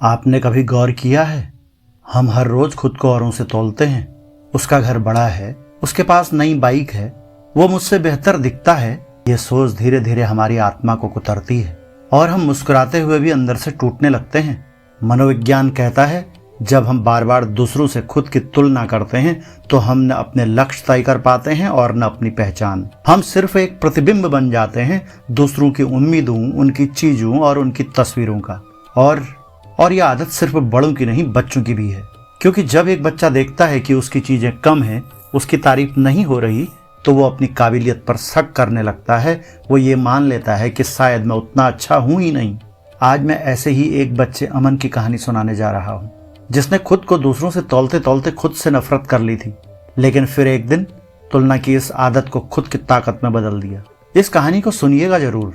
आपने कभी गौर किया है, हम हर रोज खुद को औरों से तौलते हैं। उसका घर बड़ा है, उसके पास नई बाइक है, वो मुझसे बेहतर दिखता है। ये सोच धीरे धीरे हमारी आत्मा को कुतरती है और हम मुस्कुराते हुए भी अंदर से टूटने लगते हैं। मनोविज्ञान कहता है, जब हम बार बार दूसरों से खुद की तुलना करते हैं तो हम न अपने लक्ष्य तय कर पाते हैं और न अपनी पहचान। हम सिर्फ एक प्रतिबिंब बन जाते हैं दूसरों की उम्मीदों, उनकी चीजों और उनकी तस्वीरों का। और यह आदत सिर्फ बड़ों की नहीं, बच्चों की भी है। क्योंकि जब एक बच्चा देखता है कि उसकी चीजें कम हैं, उसकी तारीफ नहीं हो रही, तो वो अपनी काबिलियत पर शक करने लगता है। वो ये मान लेता है कि शायद मैं उतना अच्छा हूं ही नहीं। आज मैं ऐसे ही एक बच्चे अमन की कहानी सुनाने जा रहा हूं, जिसने खुद को दूसरों से तौलते तौलते खुद से नफरत कर ली थी, लेकिन फिर एक दिन तुलना की इस आदत को खुद की ताकत में बदल दिया। इस कहानी को सुनिएगा जरूर,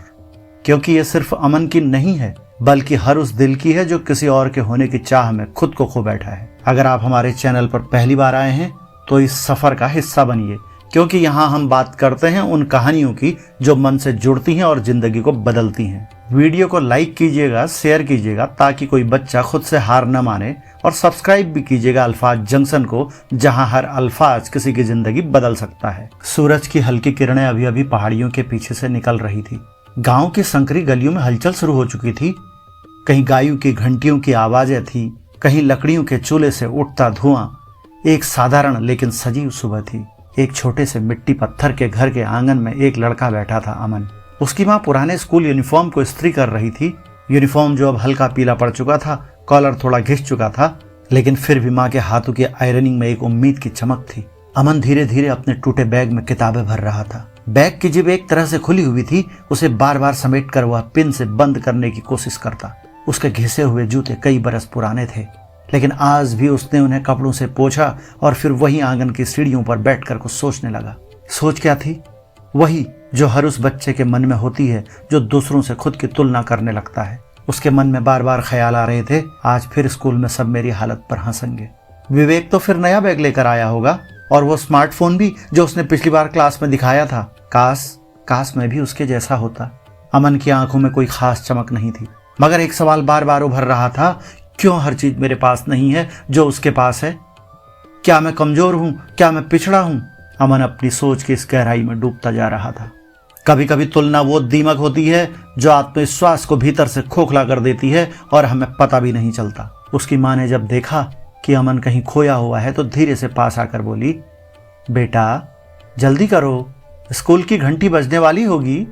क्योंकि ये सिर्फ अमन की नहीं है, बल्कि हर उस दिल की है जो किसी और के होने की चाह में खुद को खो बैठा है। अगर आप हमारे चैनल पर पहली बार आए हैं तो इस सफर का हिस्सा बनिए, क्योंकि यहाँ हम बात करते हैं उन कहानियों की जो मन से जुड़ती हैं और जिंदगी को बदलती हैं। वीडियो को लाइक कीजिएगा, शेयर कीजिएगा, ताकि कोई बच्चा खुद से हार न माने, और सब्सक्राइब भी कीजिएगा अल्फाज जंक्शन को, जहां हर अल्फाज किसी की जिंदगी बदल सकता है। सूरज की हल्की किरणें अभी अभी पहाड़ियों के पीछे से निकल रही थी। गांव की संकरी गलियों में हलचल शुरू हो चुकी थी। कहीं गायों की घंटियों की आवाजें थी, कहीं लकड़ियों के चूल्हे से उठता धुआं। एक साधारण लेकिन सजीव सुबह थी। एक छोटे से मिट्टी पत्थर के घर के आंगन में एक लड़का बैठा था, अमन। उसकी माँ पुराने स्कूल यूनिफॉर्म को इस्त्री कर रही थी। यूनिफॉर्म जो अब हल्का पीला पड़ चुका था, कॉलर थोड़ा घिस चुका था, लेकिन फिर भी माँ के हाथों की आयरनिंग में एक उम्मीद की चमक थी। अमन धीरे धीरे अपने टूटे बैग में किताबें भर रहा था। बैग की जिब एक तरह से खुली हुई थी। उसे बार बार समेट कर वह पिन से बंद करने की कोशिश करता। उसके घिसे हुए जूते कई बरस पुराने थे, लेकिन आज भी उसने उन्हें कपड़ों से पोंछा और फिर वही आंगन की सीढ़ियों पर बैठकर कुछ सोचने लगा। सोच क्या थी? वही जो हर उस बच्चे के मन में होती है जो दूसरों से खुद की तुलना करने लगता है। उसके मन में बार बार ख्याल आ रहे थे, आज फिर स्कूल में सब मेरी हालत पर हंसेंगे। विवेक तो फिर नया बैग लेकर आया होगा, और वो स्मार्टफोन भी जो उसने पिछली बार क्लास में दिखाया था। काश मैं भी उसके जैसा होता। अमन की आंखों में कोई खास चमक नहीं थी, मगर एक सवाल बार बार उभर रहा था, क्यों हर चीज मेरे पास नहीं है जो उसके पास है? क्या मैं कमजोर हूं? क्या मैं पिछड़ा हूं? अमन अपनी सोच की इस गहराई में डूबता जा रहा था। कभी कभी तुलना वो दीमक होती है जो आत्मविश्वास को भीतर से खोखला कर देती है और हमें पता भी नहीं चलता। उसकी माँ ने जब देखा कि अमन कहीं खोया हुआ है तो धीरे से पास आकर बोली, बेटा जल्दी करो, स्कूल की घंटी बजने वाली होगी।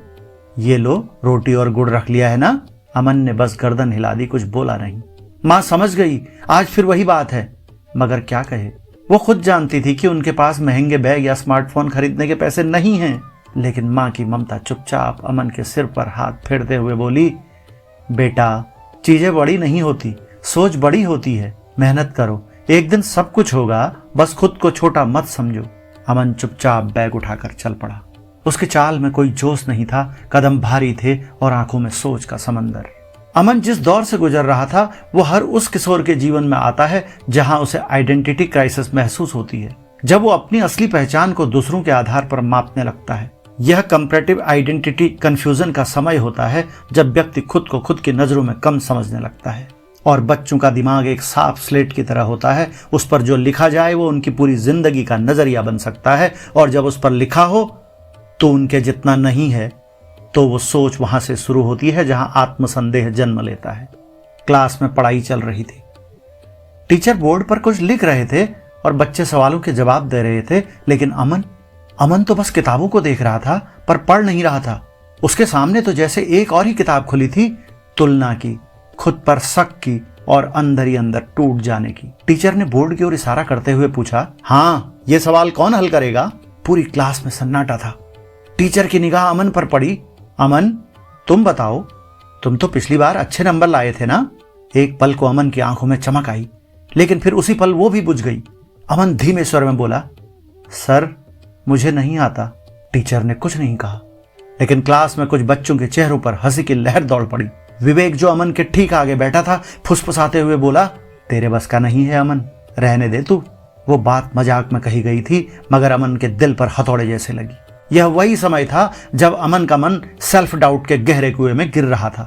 ये लो, रोटी और गुड़ रख लिया है ना? अमन ने बस गर्दन हिला दी, कुछ बोला नहीं। माँ समझ गई, आज फिर वही बात है। मगर क्या कहे? वो खुद जानती थी कि उनके पास महंगे बैग या स्मार्टफोन खरीदने के पैसे नहीं हैं, लेकिन माँ की ममता चुपचाप अमन के सिर पर हाथ फेरते हुए बोली, बेटा चीजें बड़ी नहीं होती, सोच बड़ी होती है। मेहनत करो, एक दिन सब कुछ होगा, बस खुद को छोटा मत समझो। अमन चुपचाप बैग उठाकर चल पड़ा। उसके चाल में कोई जोश नहीं था, कदम भारी थे और आंखों में सोच का समंदर। अमन जिस दौर से गुजर रहा था वो हर उस किशोर के जीवन में आता है जहां उसे आइडेंटिटी क्राइसिस महसूस होती है, जब वो अपनी असली पहचान को दूसरों के आधार पर मापने लगता है। यह कंपैरेटिव आइडेंटिटी कंफ्यूजन का समय होता है, जब व्यक्ति खुद को खुद की नजरों में कम समझने लगता है। और बच्चों का दिमाग एक साफ स्लेट की तरह होता है, उस पर जो लिखा जाए वो उनकी पूरी जिंदगी का नजरिया बन सकता है, और जब उस पर लिखा हो तो उनके जितना नहीं है, तो वो सोच वहां से शुरू होती है जहां आत्मसंदेह जन्म लेता है। क्लास में पढ़ाई चल रही थी। टीचर बोर्ड पर कुछ लिख रहे थे और बच्चे सवालों के जवाब दे रहे थे, लेकिन अमन तो बस किताबों को देख रहा था, पर पढ़ नहीं रहा था। उसके सामने तो जैसे एक और ही किताब खुली थी, तुलना की, खुद पर शक की और अंदर ही अंदर टूट जाने की। टीचर ने बोर्ड की ओर इशारा करते हुए पूछा, हाँ, ये सवाल कौन हल करेगा? पूरी क्लास में सन्नाटा था। टीचर की निगाह अमन पर पड़ी। अमन, तुम बताओ, तुम तो पिछली बार अच्छे नंबर लाए थे ना? एक पल को अमन की आंखों में चमक आई, लेकिन फिर उसी पल वो भी बुझ गई। अमन धीमे स्वर में बोला, सर मुझे नहीं आता। टीचर ने कुछ नहीं कहा, लेकिन क्लास में कुछ बच्चों के चेहरों पर हंसी की लहर दौड़ पड़ी। विवेक जो अमन के ठीक आगे बैठा था, फुसफुसाते हुए बोला, तेरे बस का नहीं है अमन, रहने दे तू। वो बात मजाक में कही गई थी, मगर अमन के दिल पर हथौड़े जैसे लगी। यह वही समय था जब अमन का मन सेल्फ डाउट के गहरे कुएं में गिर रहा था,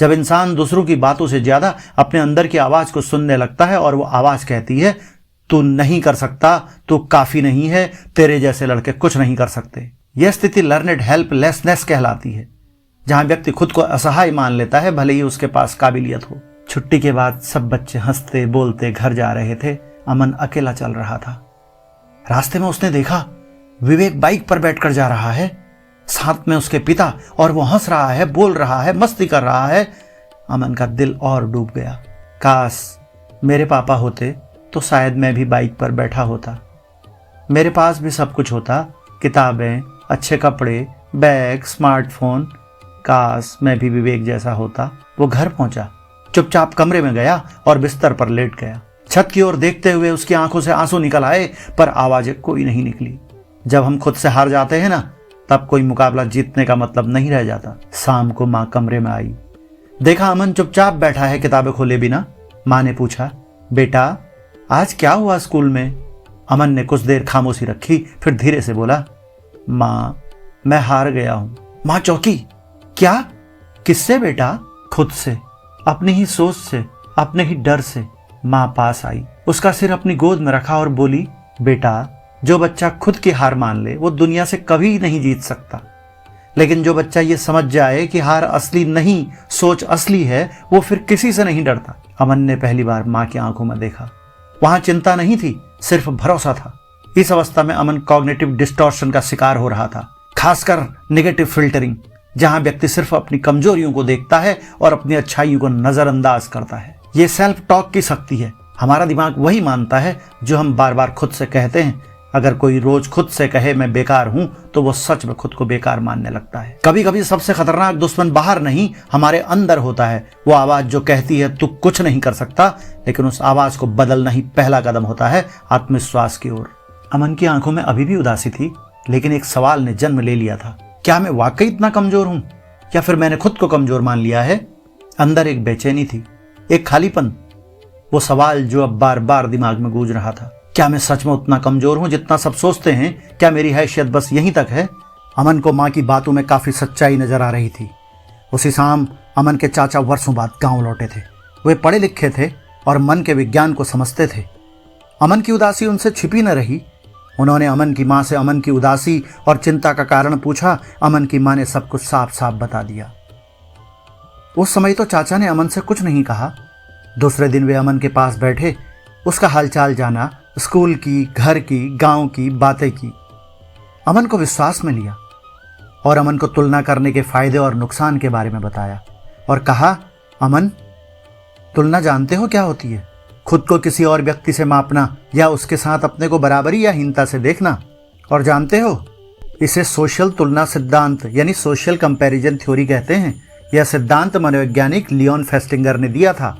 जब इंसान दूसरों की बातों से ज्यादा अपने अंदर की आवाज को सुनने लगता है और वो आवाज कहती है तू नहीं कर सकता, तू काफी नहीं है, तेरे जैसे लड़के कुछ नहीं कर सकते, यह स्थिति लर्नेड हेल्पलेसनेस कहलाती है, जहां व्यक्ति खुद को असहाय मान लेता है भले ही उसके पास काबिलियत हो। छुट्टी के बाद सब बच्चे हंसते बोलते घर जा रहे थे। अमन अकेला चल रहा था। रास्ते में उसने देखा विवेक बाइक पर बैठकर जा रहा है, साथ में उसके पिता, और वो हंस रहा है, बोल रहा है, मस्ती कर रहा है। अमन का दिल और डूब गया। काश मेरे पापा होते तो शायद मैं भी बाइक पर बैठा होता। मेरे पास भी सब कुछ होता, किताबें, अच्छे कपड़े, बैग, स्मार्टफोन। काश मैं भी विवेक जैसा होता। वो घर पहुंचा, चुपचाप कमरे में गया और बिस्तर पर लेट गया। छत की ओर देखते हुए उसकी आंखों से आंसू निकल आए, पर आवाजें कोई नहीं निकली। जब हम खुद से हार जाते हैं ना, तब कोई मुकाबला जीतने का मतलब नहीं रह जाता। शाम को माँ कमरे में आई, देखा अमन चुपचाप बैठा है किताबें खोले बिना। माँ ने पूछा, बेटा आज क्या हुआ स्कूल में? अमन ने कुछ देर खामोशी रखी, फिर धीरे से बोला, माँ मैं हार गया हूं। माँ चौंकी, क्या? किससे बेटा? खुद से, अपनी ही सोच से, अपने ही डर से। माँ पास आई, उसका सिर अपनी गोद में रखा और बोली, बेटा जो बच्चा खुद की हार मान ले वो दुनिया से कभी नहीं जीत सकता, लेकिन जो बच्चा ये समझ जाए कि हार असली नहीं, सोच असली है, वो फिर किसी से नहीं डरता। अमन ने पहली बार माँ की आंखों में देखा। वहां चिंता नहीं थी, सिर्फ भरोसा था। इस अवस्था में अमन कॉग्निटिव डिस्टॉर्शन का शिकार हो रहा था, खासकर नेगेटिव फिल्टरिंग, जहां व्यक्ति सिर्फ अपनी कमजोरियों को देखता है और अपनी अच्छाइयों को नजरअंदाज करता है। ये सेल्फ टॉक की शक्ति है। हमारा दिमाग वही मानता है जो हम बार बार खुद से कहते हैं। अगर कोई रोज खुद से कहे मैं बेकार हूं, तो वो सच में खुद को बेकार मानने लगता है। कभी कभी सबसे खतरनाक दुश्मन बाहर नहीं, हमारे अंदर होता है। वो आवाज जो कहती है तू कुछ नहीं कर सकता, लेकिन उस आवाज को बदलना ही पहला कदम होता है आत्मविश्वास की ओर। अमन की आंखों में अभी भी उदासी थी, लेकिन एक सवाल ने जन्म ले लिया था, क्या मैं वाकई इतना कमजोर हूं, या फिर मैंने खुद को कमजोर मान लिया है? अंदर एक बेचैनी थी, एक खालीपन, वो सवाल जो अब बार बार दिमाग में गूंज रहा था। क्या मैं सच में उतना कमजोर हूं जितना सब सोचते हैं? क्या मेरी हैसियत बस यहीं तक है? अमन को माँ की बातों में काफी सच्चाई नजर आ रही थी। उसी शाम अमन के चाचा वर्षों बाद गांव लौटे थे। वे पढ़े लिखे थे और मन के विज्ञान को समझते थे। अमन की उदासी उनसे छिपी न रही। उन्होंने अमन की माँ से अमन की उदासी और चिंता का कारण पूछा। अमन की माँ ने सब कुछ साफ साफ बता दिया। उस समय तो चाचा ने अमन से कुछ नहीं कहा। दूसरे दिन वे अमन के पास बैठे, उसका हालचाल जाना, स्कूल की, घर की, गांव की बातें की। अमन को विश्वास में लिया और अमन को तुलना करने के फायदे और नुकसान के बारे में बताया और कहा, अमन तुलना जानते हो क्या होती है? खुद को किसी और व्यक्ति से मापना या उसके साथ अपने को बराबरी या हीनता से देखना। और जानते हो, इसे सोशल तुलना सिद्धांत यानी सोशल कंपैरिजन थ्योरी कहते हैं। यह सिद्धांत मनोवैज्ञानिक लियोन फेस्टिंगर ने दिया था।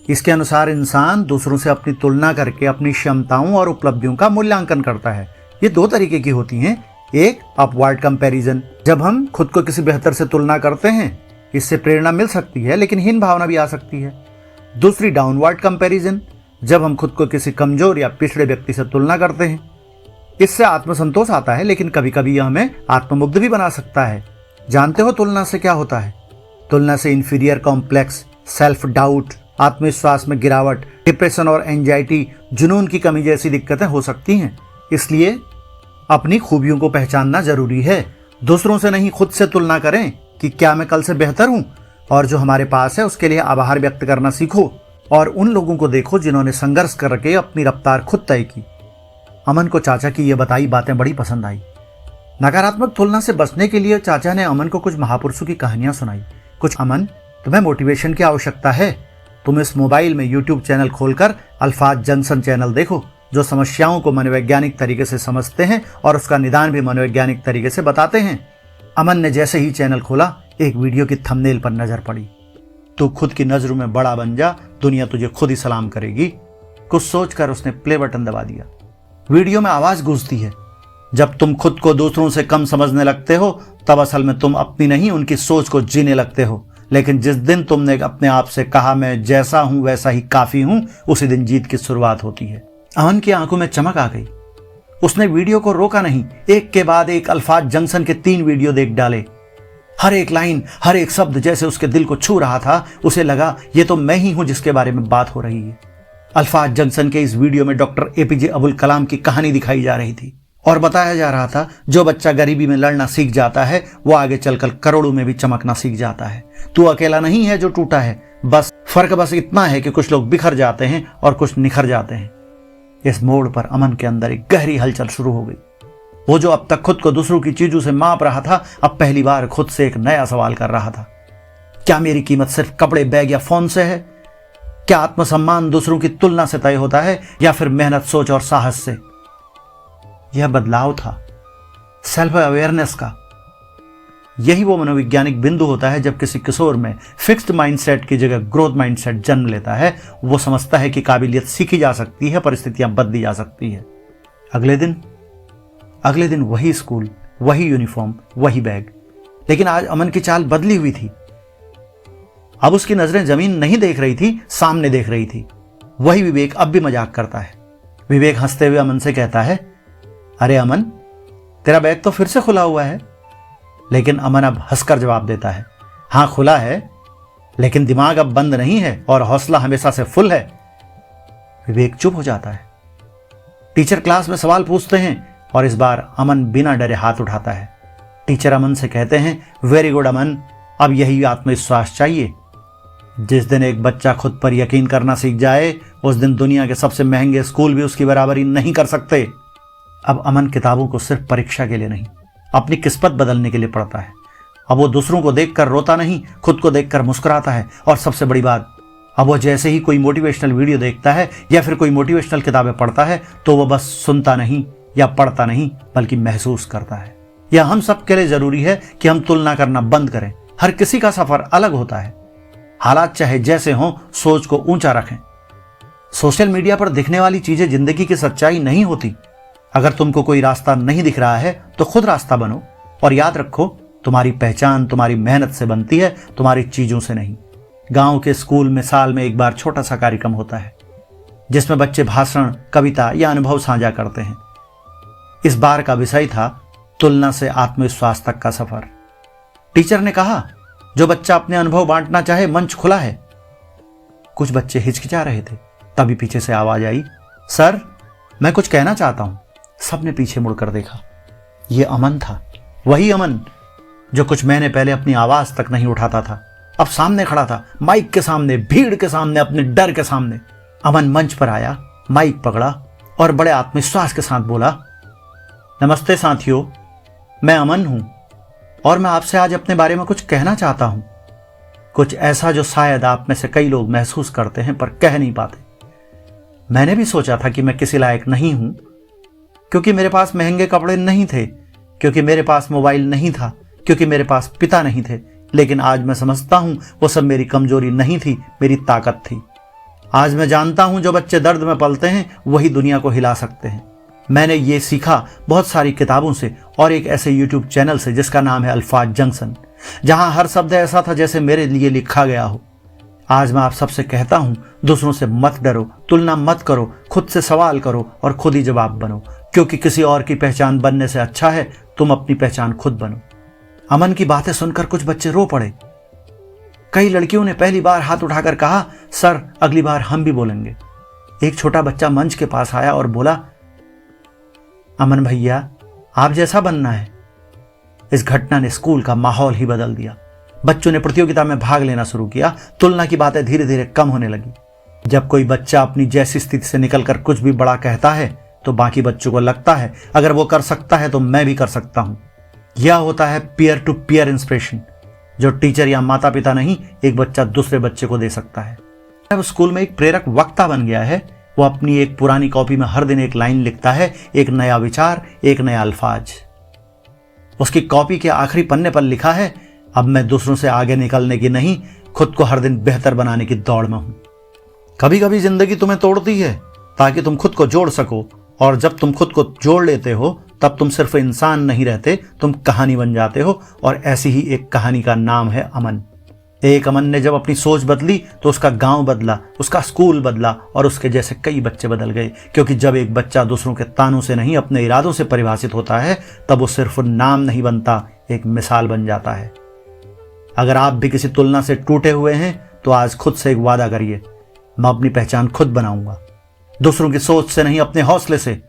इसके अनुसार इंसान दूसरों से अपनी तुलना करके अपनी क्षमताओं और उपलब्धियों का मूल्यांकन करता है। ये दो तरीके की होती हैं। एक अपवर्ड कंपैरिजन, जब हम खुद को किसी बेहतर से तुलना करते हैं, इससे प्रेरणा मिल सकती है लेकिन हीन भावना भी आ सकती है। दूसरी डाउनवर्ड कंपैरिजन, जब हम खुद को किसी कमजोर या पिछड़े व्यक्ति से तुलना करते हैं। इससे आत्मसंतोष आता है, लेकिन कभी कभी यह हमें आत्ममुग्ध भी बना सकता है। जानते हो तुलना से क्या होता है? तुलना से इंफीरियर कॉम्प्लेक्स, सेल्फ डाउट, आत्मविश्वास में गिरावट, डिप्रेशन और एंजाइटी, जुनून की कमी जैसी दिक्कतें हो सकती हैं। इसलिए अपनी खूबियों को पहचानना जरूरी है। दूसरों से नहीं, खुद से तुलना करें कि क्या मैं कल से बेहतर हूं, और जो हमारे पास है उसके लिए आभार व्यक्त करना सीखो। और उन लोगों को देखो जिन्होंने संघर्ष करके अपनी रफ्तार खुद तय की। अमन को चाचा की ये बताई बातें बड़ी पसंद आई। नकारात्मक तुलना से बचने के लिए चाचा ने अमन को कुछ महापुरुषों की कहानियां सुनाई। कुछ, अमन तुम्हें मोटिवेशन की आवश्यकता है, तुम इस मोबाइल में यूट्यूब चैनल खोलकर अल्फाज जंक्शन चैनल देखो, जो समस्याओं को मनोवैज्ञानिक तरीके से समझते हैं और उसका निदान भी मनोवैज्ञानिक तरीके से बताते हैं। अमन ने जैसे ही चैनल खोला, एक वीडियो की थंबनेल पर नजर पड़ी। तू खुद की नजरों में बड़ा बन जा, दुनिया तुझे खुद ही सलाम करेगी। कुछ सोचकर उसने प्ले बटन दबा दिया। वीडियो में आवाज गूंजती है, जब तुम खुद को दूसरों से कम समझने लगते हो, तब असल में तुम अपनी नहीं उनकी सोच को जीने लगते हो। लेकिन जिस दिन तुमने अपने आप से कहा मैं जैसा हूं वैसा ही काफी हूं, उसी दिन जीत की शुरुआत होती है। अमन की आंखों में चमक आ गई। उसने वीडियो को रोका नहीं, एक के बाद एक अल्फाज जंक्शन के 3 वीडियो देख डाले। हर एक लाइन, हर एक शब्द जैसे उसके दिल को छू रहा था। उसे लगा ये तो मैं ही हूं जिसके बारे में बात हो रही है। अल्फाज जंक्शन के इस वीडियो में डॉक्टर एपीजे अब्दुल कलाम की कहानी दिखाई जा रही थी और बताया जा रहा था जो बच्चा गरीबी में लड़ना सीख जाता है वो आगे चलकर करोड़ों में भी चमकना सीख जाता है। तू अकेला नहीं है जो टूटा है, बस फर्क बस इतना है कि कुछ लोग बिखर जाते हैं और कुछ निखर जाते हैं। इस मोड़ पर अमन के अंदर एक गहरी हलचल शुरू हो गई। वो जो अब तक खुद को दूसरों की चीजों से माप रहा था, अब पहली बार खुद से एक नया सवाल कर रहा था। क्या मेरी कीमत सिर्फ कपड़े, बैग या फोन से है? क्या आत्मसम्मान दूसरों की तुलना से तय होता है या फिर मेहनत, सोच और साहस से? यह बदलाव था सेल्फ अवेयरनेस का। यही वो मनोवैज्ञानिक बिंदु होता है जब किसी किशोर में फिक्स्ड माइंडसेट की जगह ग्रोथ माइंडसेट जन्म लेता है। वो समझता है कि काबिलियत सीखी जा सकती है, परिस्थितियां बदली जा सकती है। अगले दिन वही स्कूल, वही यूनिफॉर्म, वही बैग, लेकिन आज अमन की चाल बदली हुई थी। अब उसकी नजरें जमीन नहीं देख रही थी, सामने देख रही थी। वही विवेक अब भी मजाक करता है। विवेक हंसते हुए अमन से कहता है, अरे अमन, तेरा बैग तो फिर से खुला हुआ है। लेकिन अमन अब हंसकर जवाब देता है, हां खुला है, लेकिन दिमाग अब बंद नहीं है और हौसला हमेशा से फुल है। विवेक चुप हो जाता है। टीचर क्लास में सवाल पूछते हैं और इस बार अमन बिना डरे हाथ उठाता है। टीचर अमन से कहते हैं, वेरी गुड अमन, अब यही आत्मविश्वास चाहिए। जिस दिन एक बच्चा खुद पर यकीन करना सीख जाए, उस दिन दुनिया के सबसे महंगे स्कूल भी उसकी बराबरी नहीं कर सकते। अब अमन किताबों को सिर्फ परीक्षा के लिए नहीं, अपनी किस्मत बदलने के लिए पढ़ता है। अब वो दूसरों को देखकर रोता नहीं, खुद को देखकर मुस्कुराता है। और सबसे बड़ी बात, अब वो जैसे ही कोई मोटिवेशनल वीडियो देखता है या फिर कोई मोटिवेशनल किताबें पढ़ता है तो वो बस सुनता नहीं या पढ़ता नहीं, बल्कि महसूस करता है। यह हम सब के लिए जरूरी है कि हम तुलना करना बंद करें। हर किसी का सफर अलग होता है। हालात चाहे जैसे हों, सोच को ऊंचा रखें। सोशल मीडिया पर दिखने वाली चीजें जिंदगी की सच्चाई नहीं होती। अगर तुमको कोई रास्ता नहीं दिख रहा है तो खुद रास्ता बनो। और याद रखो, तुम्हारी पहचान तुम्हारी मेहनत से बनती है, तुम्हारी चीजों से नहीं। गांव के स्कूल में साल में एक बार छोटा सा कार्यक्रम होता है जिसमें बच्चे भाषण, कविता या अनुभव साझा करते हैं। इस बार का विषय था तुलना से आत्मविश्वास तक का सफर। टीचर ने कहा, जो बच्चा अपने अनुभव बांटना चाहे, मंच खुला है। कुछ बच्चे हिचकिचा रहे थे। तभी पीछे से आवाज आई, सर, मैं कुछ कहना चाहता हूं। सबने पीछे मुड़कर देखा। यह अमन था, वही अमन जो कुछ महीने पहले अपनी आवाज तक नहीं उठाता था। अब सामने खड़ा था, माइक के सामने, भीड़ के सामने, अपने डर के सामने। अमन मंच पर आया, माइक पकड़ा और बड़े आत्मविश्वास के साथ बोला, नमस्ते साथियों, मैं अमन हूं और मैं आपसे आज अपने बारे में कुछ कहना चाहता हूं। कुछ ऐसा जो शायद आप में से कई लोग महसूस करते हैं पर कह नहीं पाते। मैंने भी सोचा था कि मैं किसी लायक नहीं हूं, क्योंकि मेरे पास महंगे कपड़े नहीं थे, क्योंकि मेरे पास मोबाइल नहीं था, क्योंकि मेरे पास पिता नहीं थे। लेकिन आज मैं समझता हूं वो सब मेरी कमजोरी नहीं थी, मेरी ताकत थी। आज मैं जानता हूं जो बच्चे दर्द में पलते हैं वही दुनिया को हिला सकते हैं। मैंने ये सीखा बहुत सारी किताबों से और एक ऐसे यूट्यूब चैनल से जिसका नाम है अल्फाज जंक्शन, जहां हर शब्द ऐसा था जैसे मेरे लिए लिखा गया हो। आज मैं आप सबसे कहता हूं, दूसरों से मत डरो, तुलना मत करो, खुद से सवाल करो और खुद ही जवाब बनो, क्योंकि किसी और की पहचान बनने से अच्छा है तुम अपनी पहचान खुद बनो। अमन की बातें सुनकर कुछ बच्चे रो पड़े। कई लड़कियों ने पहली बार हाथ उठाकर कहा, सर, अगली बार हम भी बोलेंगे। एक छोटा बच्चा मंच के पास आया और बोला, अमन भैया, आप जैसा बनना है। इस घटना ने स्कूल का माहौल ही बदल दिया। बच्चों ने प्रतियोगिता में भाग लेना शुरू किया। तुलना की बातें धीरे धीरे कम होने लगी। जब कोई बच्चा अपनी जैसी स्थिति से निकलकर कुछ भी बड़ा कहता है तो बाकी बच्चों को लगता है अगर वो कर सकता है तो मैं भी कर सकता हूं। यह होता है पीयर टू पीयर इंस्पिरेशन, जो टीचर या माता पिता नहीं, एक बच्चा दूसरे बच्चे को दे सकता है। अब स्कूल में एक प्रेरक वक्ता बन गया है। वो अपनी एक पुरानी कॉपी में हर दिन एक लाइन लिखता है, एक नया विचार, एक नया अल्फाज। उसकी कॉपी के आखिरी पन्ने पर लिखा है, अब मैं दूसरों से आगे निकलने की नहीं, खुद को हर दिन बेहतर बनाने की दौड़ में हूं। कभी कभी जिंदगी तुम्हें तोड़ती है ताकि तुम खुद को जोड़ सको, और जब तुम खुद को जोड़ लेते हो तब तुम सिर्फ इंसान नहीं रहते, तुम कहानी बन जाते हो। और ऐसी ही एक कहानी का नाम है अमन। एक अमन ने जब अपनी सोच बदली तो उसका गांव बदला, उसका स्कूल बदला और उसके जैसे कई बच्चे बदल गए। क्योंकि जब एक बच्चा दूसरों के तानों से नहीं, अपने इरादों से परिभाषित होता है, तब वो सिर्फ नाम नहीं बनता, एक मिसाल बन जाता है। अगर आप भी किसी तुलना से टूटे हुए हैं तो आज खुद से एक वादा करिए, मैं अपनी पहचान खुद बनाऊंगा, दूसरों की सोच से नहीं, अपने हौसले से।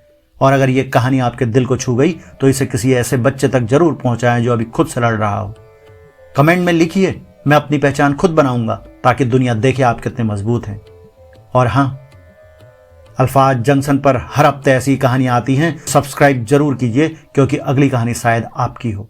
और अगर ये कहानी आपके दिल को छू गई तो इसे किसी ऐसे बच्चे तक जरूर पहुंचाएं जो अभी खुद से लड़ रहा हो। कमेंट में लिखिए, मैं अपनी पहचान खुद बनाऊंगा, ताकि दुनिया देखे आप कितने मजबूत हैं। और हाँ, अल्फाज जंक्शन पर हर हफ्ते ऐसी कहानियां आती हैं, सब्सक्राइब जरूर कीजिए, क्योंकि अगली कहानी शायद आपकी हो।